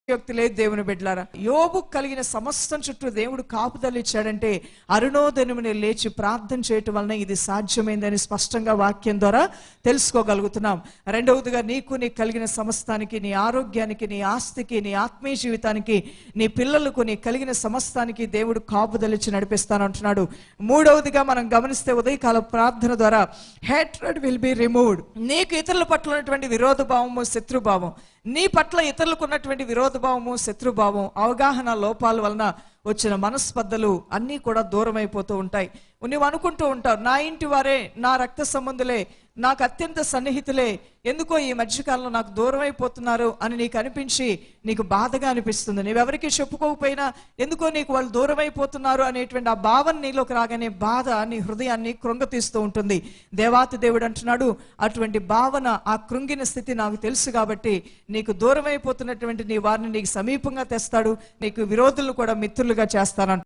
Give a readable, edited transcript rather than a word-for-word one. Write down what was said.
వ్యక్తి లేదు దేవుని బిడ్డలారా. యోబు కలిగిన సమస్తం చుట్టూ దేవుడు కాపుదల ఇచ్చాడంటే అరుణోదయమునే లేచి ప్రార్థన చేయటం వలన ఇది సాధ్యమైందని స్పష్టంగా వాక్యం ద్వారా తెలుసుకోగలుగుతున్నాం. రెండవదిగా నీకు కలిగిన సమస్తానికి, నీ ఆరోగ్యానికి, నీ ఆస్తికి, నీ ఆత్మీయ జీవితానికి, నీ పిల్లలకు, నీ కలిగిన సమస్తానికి దేవుడు కాపుదల ఇచ్చి నడిపిస్తానంటున్నాడు. మూడవదిగా మనం గమనిస్తే ఉదయకాల ప్రార్థన ద్వారా హేట్రెడ్ విల్ బి రిమూవ్డ్. నీకు ఇతరుల పట్ల ఉన్నటువంటి విరోధ భావము, శత్రుభావం, నీ పట్ల ఇతరులకు ఉన్నటువంటి విరోధభావము, శత్రుభావం, అవగాహన లోపాల వలన వచ్చిన మనస్పర్ధలు అన్నీ కూడా దూరం అయిపోతూ ఉంటాయి. నువ్వు అనుకుంటూ ఉంటావు, నా ఇంటి వారే, నా రక్త సంబంధులే, నాకు అత్యంత సన్నిహితులే ఎందుకో ఈ మధ్యకాలంలో నాకు దూరం అయిపోతున్నారు అని నీకు అనిపించి నీకు బాధగా అనిపిస్తుంది. నువ్వెవరికి చెప్పుకోకపోయినా ఎందుకో నీకు వాళ్ళు దూరం అయిపోతున్నారు అనేటువంటి ఆ భావన నీలోకి రాగానే బాధ నీ హృదయాన్ని కృంగతీస్తూ ఉంటుంది. దేవాతి దేవుడు అంటున్నాడు, అటువంటి భావన, ఆ కృంగిన స్థితి నాకు తెలుసు కాబట్టి నీకు దూరం అయిపోతున్నటువంటి నీ వారిని నీకు సమీపంగా తెస్తాడు, నీకు విరోధులను కూడా మిత్రులుగా చేస్తానంట.